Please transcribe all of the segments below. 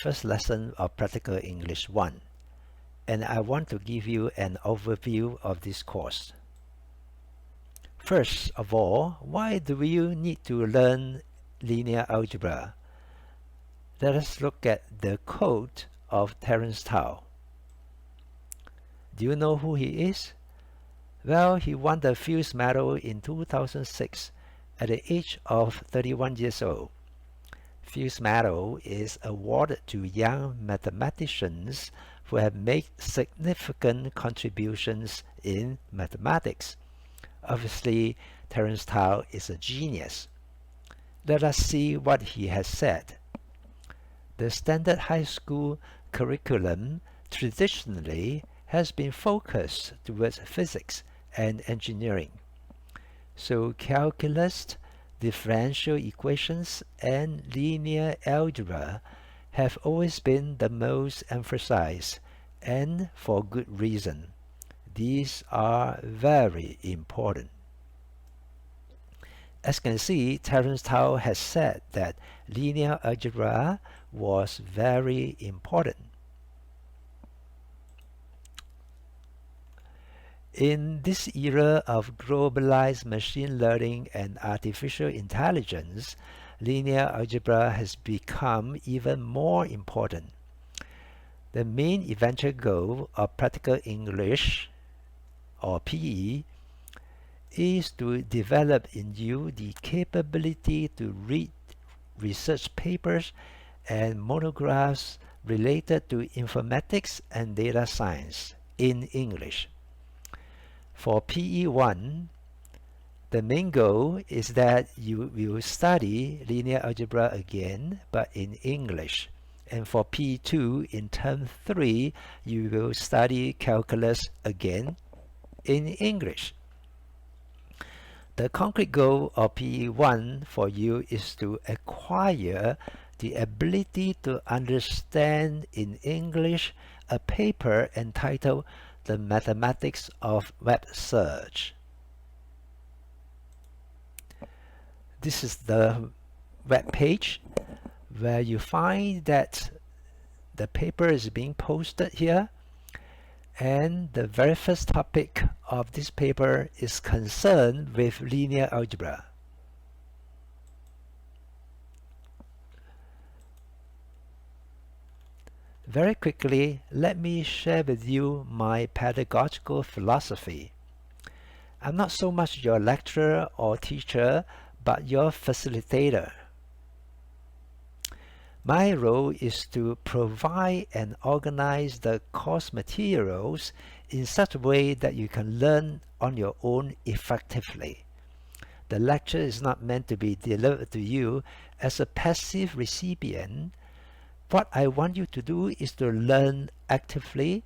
first lesson of Practical English 1, and I want to give you an overview of this course. First of all, why do you need to learn linear algebra? Let us look at the quote of Terence Tao. Do you know who he is? Well, he won the Fields Medal in 2006 at the age of 31 years old. Fields Medal is awarded to young mathematicians who have made significant contributions in mathematics. Obviously, Terence Tao is a genius. Let us see what he has said. The standard high school curriculum traditionally has been focused towards physics and engineering. So calculus, differential equations, and linear algebra have always been the most emphasized, and for good reason. These are very important. As you can see, Terence Tao has said that linear algebra was very important. In this era of globalized machine learning and artificial intelligence, linear algebra has become even more important. The main eventual goal of Practical English, or PE, is to develop in you the capability to read research papers and monographs related to informatics and data science in English. For PE1, the main goal is that you will study linear algebra again, but in English. And for PE2, in term 3, you will study calculus again in English. The concrete goal of PE1 for you is to acquire the ability to understand in English a paper entitled The Mathematics of Web Search. This is the web page where you find that the paper is being posted here, and the very first topic of this paper is concerned with linear algebra. Very quickly, let me share with you my pedagogical philosophy. I'm not so much your lecturer or teacher, but your facilitator. My role is to provide and organize the course materials in such a way that you can learn on your own effectively. The lecture is not meant to be delivered to you as a passive recipient. What I want you to do is to learn actively,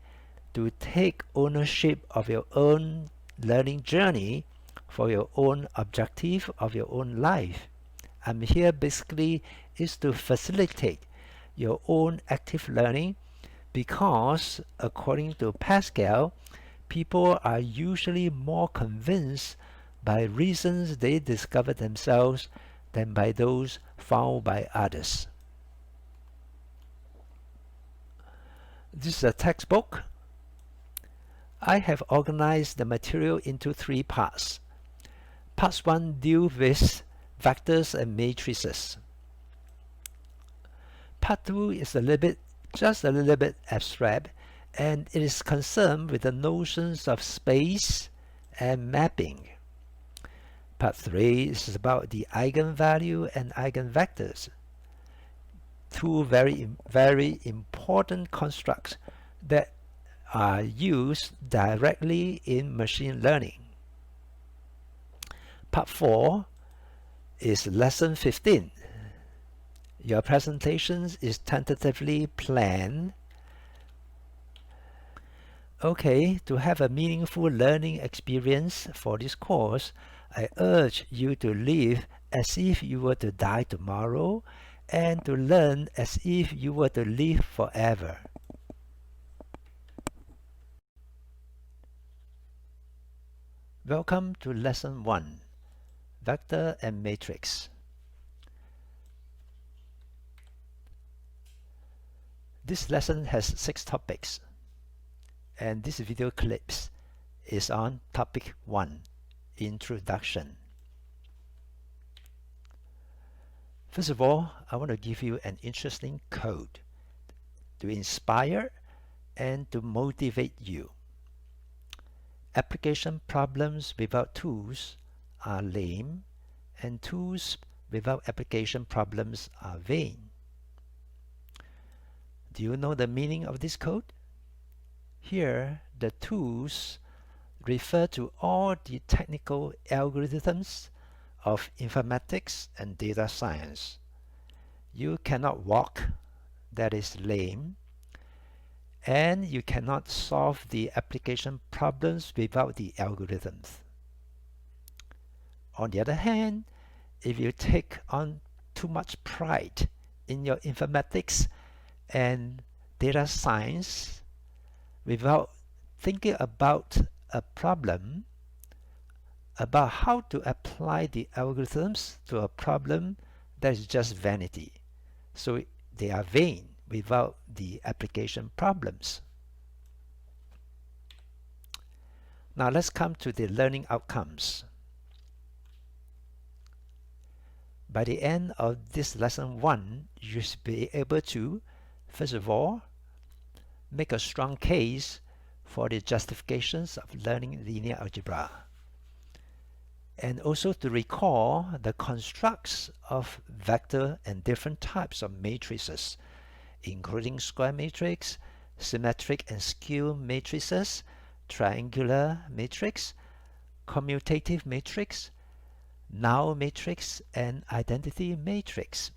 to take ownership of your own learning journey for your own objective of your own life. I'm here basically is to facilitate your own active learning, because according to Pascal, people are usually more convinced by reasons they discover themselves than by those found by others. This is a textbook. I have organized the material into 3 parts. Part 1 deals with vectors and matrices. Part 2 is just a little bit abstract, and it is concerned with the notions of space and mapping. Part 3 is about the eigenvalue and eigenvectors, 2 very important constructs that are used directly in machine learning. Part 4 is lesson 15. Your presentation is tentatively planned. Okay, to have a meaningful learning experience for this course, I urge you to live as if you were to die tomorrow, and to learn as if you were to live forever. Welcome to Lesson 1, Vector and Matrix. This lesson has 6 topics, and this video clips is on topic 1, Introduction. First of all, I want to give you an interesting code to inspire and to motivate you. Application problems without tools are lame, and tools without application problems are vain. Do you know the meaning of this code? Here, the tools refer to all the technical algorithms of informatics and data science. You cannot walk, that is lame, and you cannot solve the application problems without the algorithms. On the other hand, if you take on too much pride in your informatics and data science without thinking about a problem, about how to apply the algorithms to a problem, that is just vanity. So they are vain without the application problems. Now let's come to the learning outcomes. By the end of this lesson 1, you should be able to, first of all, make a strong case for the justifications of learning linear algebra, and also to recall the constructs of vector and different types of matrices, including square matrix, symmetric and skew matrices, triangular matrix, commutative matrix, null matrix, and identity matrix.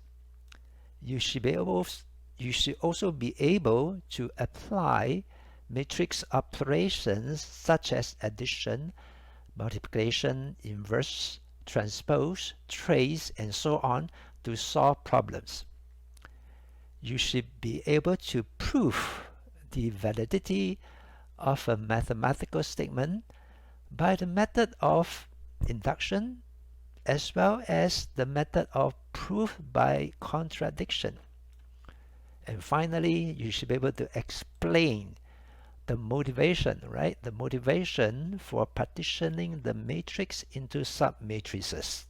You should also be able to apply matrix operations such as addition, multiplication, inverse, transpose, trace, and so on to solve problems. You should be able to prove the validity of a mathematical statement by the method of induction as well as the method of proof by contradiction. And finally, you should be able to explain the motivation, right? The motivation for partitioning the matrix into submatrices.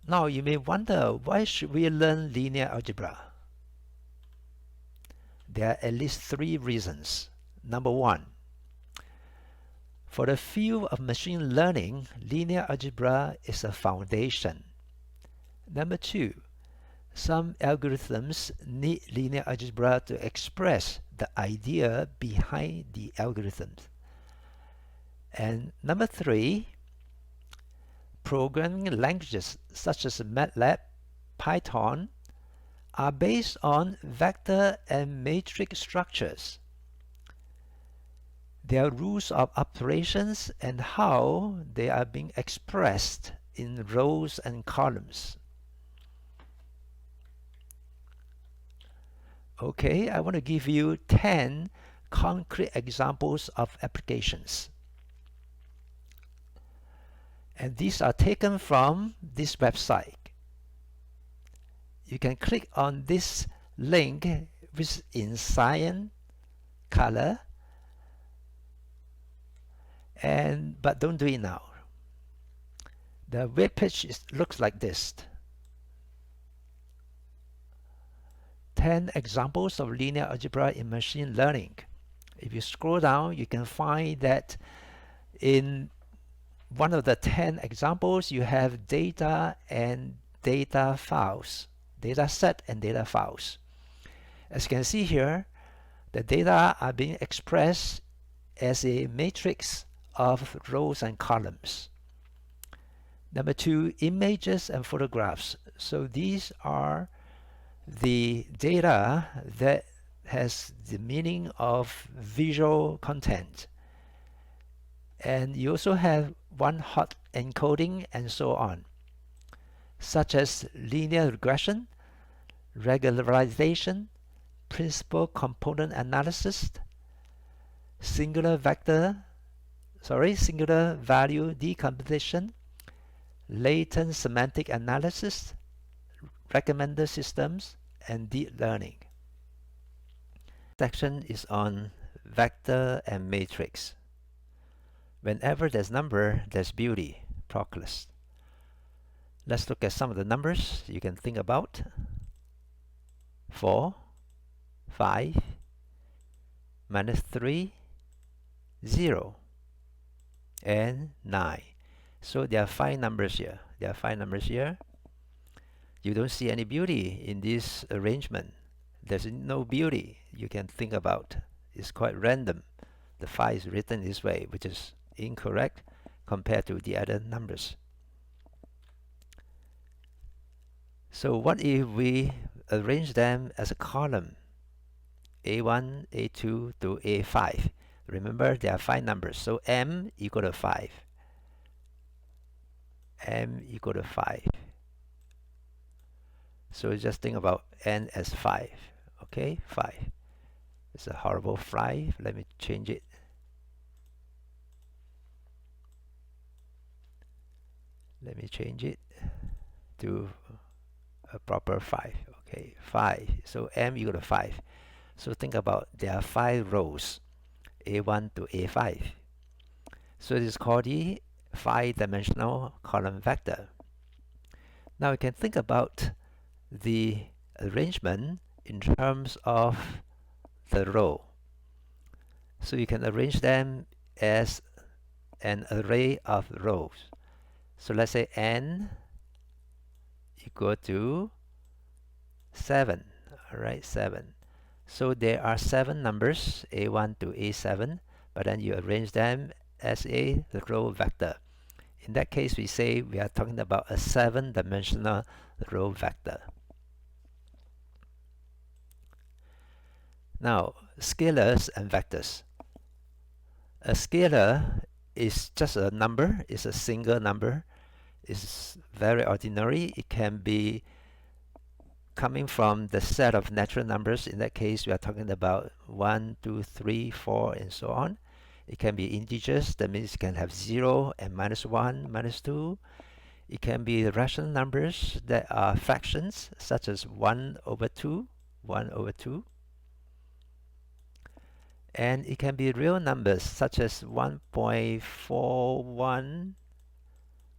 Now you may wonder, why should we learn linear algebra? There are at least 3 reasons. Number 1, for the field of machine learning, linear algebra is a foundation. Number 2, some algorithms need linear algebra to express the idea behind the algorithms. And number 3, programming languages such as MATLAB, Python are based on vector and matrix structures. There are rules of operations and how they are being expressed in rows and columns. Okay, I want to give you 10 concrete examples of applications. And these are taken from this website. You can click on this link, which is in cyan color, but don't do it now. The web page looks like this. 10 examples of linear algebra in machine learning. If you scroll down, you can find that in one of the 10 examples, you have data and data files, data set and data files. As you can see here, the data are being expressed as a matrix of rows and columns. Number 2, images and photographs. So these are the data that has the meaning of visual content. And you also have one-hot encoding and so on, such as linear regression, regularization, principal component analysis, singular value decomposition, latent semantic analysis, recommender systems, and deep learning. Section is on vector and matrix. Whenever there's number, there's beauty. Proclus. Let's look at some of the numbers you can think about. 4, 5, -3, 0, and 9. So there are 5 numbers here. There are 5 numbers here. You don't see any beauty in this arrangement. There's no beauty you can think about. It's quite random. The 5 is written this way, which is incorrect compared to the other numbers. So what if we arrange them as a column? A1, A2 to A5. Remember, there are 5 numbers. So M equal to 5. M equal to 5. So just think about N as 5. Okay, 5. It's a horrible 5. Let me change it. Let me change it to a proper 5. Okay, 5. So M equal to 5. So think about there are 5 rows, A1 to A5. So it is called the 5-dimensional column vector. Now you can think about the arrangement in terms of the row. So you can arrange them as an array of rows. So let's say N equal to 7. Alright, 7. So there are 7 numbers, A1 to A7, but then you arrange them as a row vector. In that case, we say we are talking about a 7-dimensional row vector. Now, scalars and vectors. A scalar is just a number, it's a single number. It's very ordinary. It can be coming from the set of natural numbers. In that case, we are talking about 1, 2, 3, 4, and so on. It can be integers. That means it can have 0 and -1, -2. It can be rational numbers that are fractions, such as 1 over 2, 1 over 2. And it can be real numbers, such as 1.41,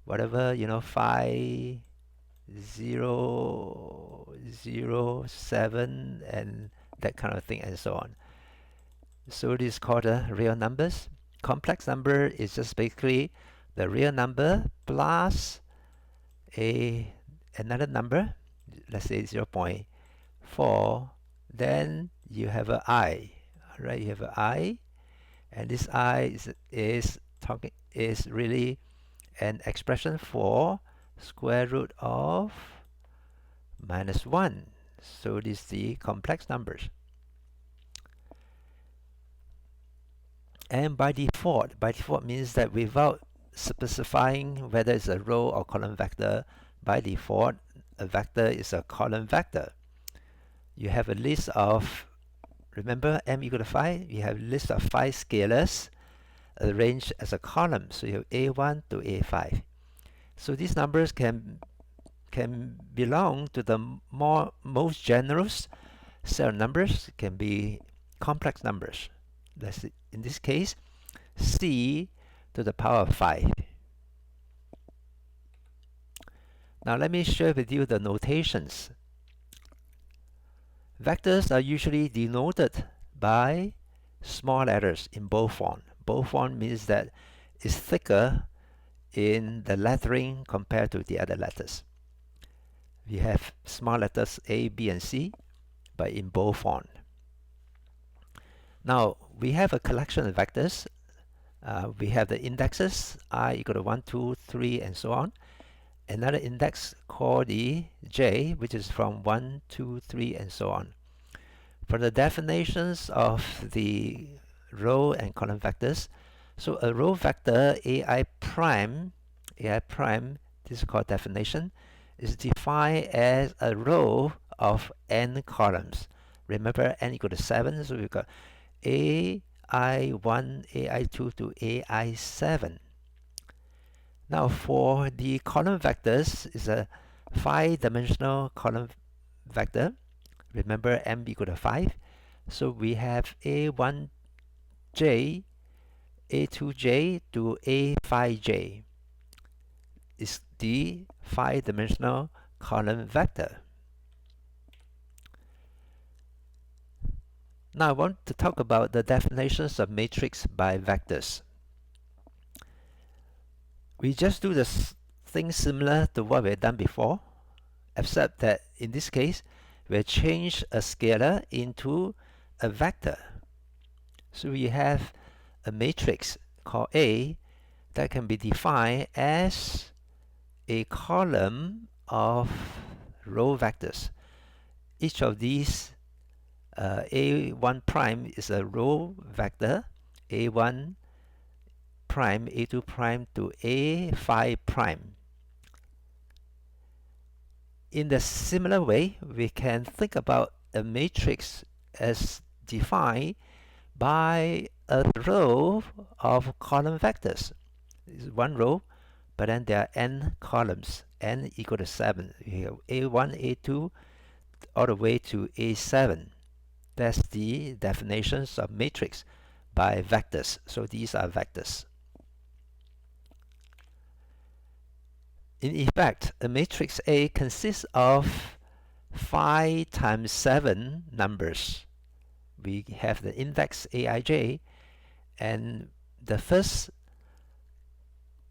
whatever, 5, 0, 0, 7, and that kind of thing, and so on. So it is called real numbers. Complex number is just basically the real number plus another number, let's say 0.4, then you have a I. Alright, you have a I, and this I is really an expression for square root of -1. So this is the complex numbers. And by default means that without specifying whether it's a row or column vector, by default a vector is a column vector. You have a list of, remember M equal to 5, you have a list of 5 scalars arranged as a column. So you have A1 to A5. So these numbers can belong to the most generous set of numbers. It can be complex numbers. Let's see, in this case, C to the power of 5. Now let me share with you the notations. Vectors are usually denoted by small letters in bold font. Bold font means that it's thicker in the lettering compared to the other letters. We have small letters A, B, and C, but in bold font. Now we have a collection of vectors. We have the indexes I equal to 1, 2, 3, and so on. Another index called the J, which is from 1, 2, 3, and so on. For the definitions of the row and column vectors, so a row vector AI prime, this is called definition, is defined as a row of n columns. Remember n equal to 7, so we've got AI1, AI2 to AI7. Now for the column vectors, is a 5-dimensional column vector. Remember m equal to 5. So we have A1j, A2j to A5j is the 5-dimensional column vector. Now I want to talk about the definitions of matrix by vectors. We just do this thing similar to what we've done before, except that in this case we change a scalar into a vector. So we have a matrix called A that can be defined as a column of row vectors. Each of these A1 prime is a row vector, A1 prime, A2 prime to A5 prime. In the similar way, we can think about a matrix as defined by a row of column vectors. It's one row, but then there are n columns, n equal to 7. You have A1, A2, all the way to A7. That's the definitions of matrix by vectors. So these are vectors. In effect, a matrix A consists of 5 times 7 numbers. We have the index Aij, and the first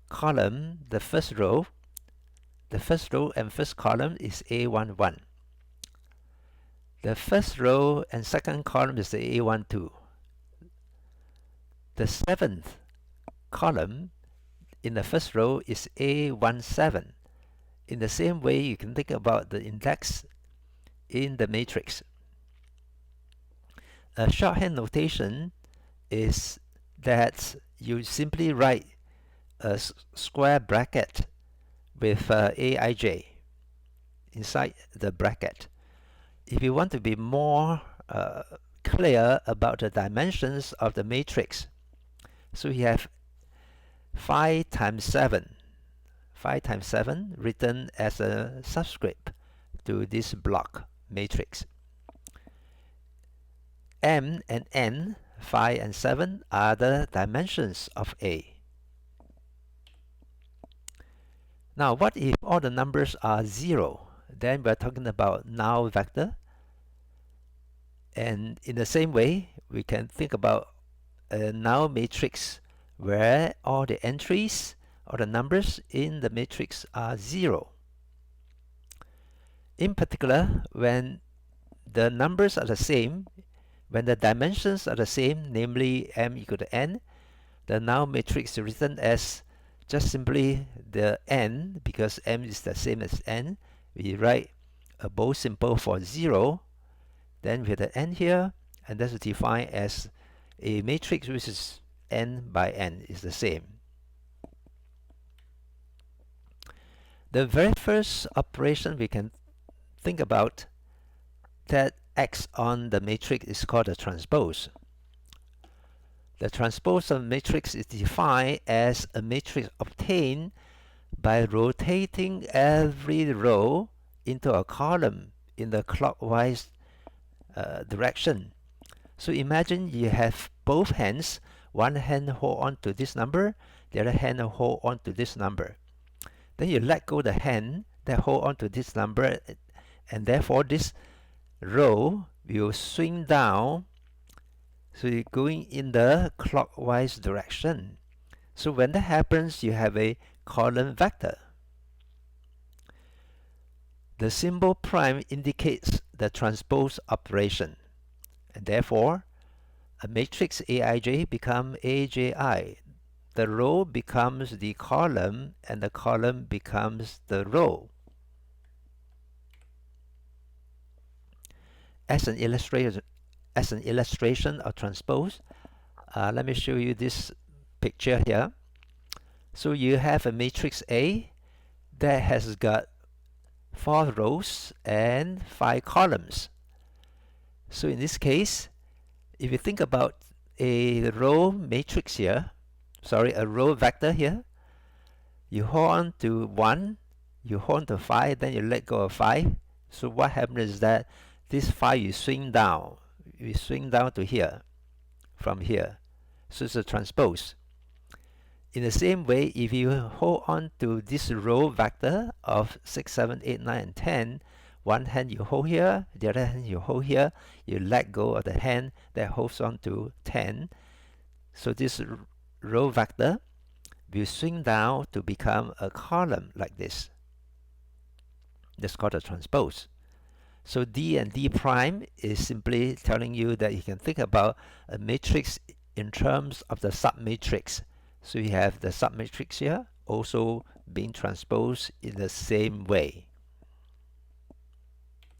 column, the first row and first column is A11. The first row and second column is the A12. The seventh column in the first row is A17. In the same way, you can think about the index in the matrix. A shorthand notation is that you simply write a square bracket with Aij inside the bracket. If you want to be more clear about the dimensions of the matrix, so you have 5 times 7. 5 times 7 written as a subscript to this block matrix. M and N, 5 and 7, are the dimensions of A. Now, what if all the numbers are 0? Then we're talking about null vector. And in the same way, we can think about a null matrix where all the entries or the numbers in the matrix are 0. In particular, when the numbers are the same, when the dimensions are the same, namely m equal to n, the null matrix is written as just simply the n, because m is the same as n. We write a bold symbol for 0. Then we have the n here, and that's defined as a matrix which is n by n is the same. The very first operation we can think about that acts on the matrix is called a transpose. The transpose of a matrix is defined as a matrix obtained by rotating every row into a column in the clockwise direction. So imagine you have both hands. One hand hold on to this number, the other hand hold on to this number. Then you let go the hand that hold on to this number, and therefore this row will swing down. So you're going in the clockwise direction. So when that happens, you have a column vector. The symbol prime indicates the transpose operation, and therefore a matrix Aij becomes Aji. The row becomes the column, and the column becomes the row. As an illustration of transpose, let me show you this picture here. So you have a matrix A that has got 4 rows and 5 columns. So in this case, if you think about a row matrix here, a row vector here, you hold on to 1, you hold on to 5, then you let go of 5. So what happens is that this 5 you swing down. You swing down to here, from here. So it's a transpose. In the same way, if you hold on to this row vector of 6, 7, 8, 9, and 10, one hand you hold here, the other hand you hold here, you let go of the hand that holds on to 10. So this row vector will swing down to become a column like this. That's called a transpose. So D and D prime is simply telling you that you can think about a matrix in terms of the submatrix. So you have the submatrix here also being transposed in the same way.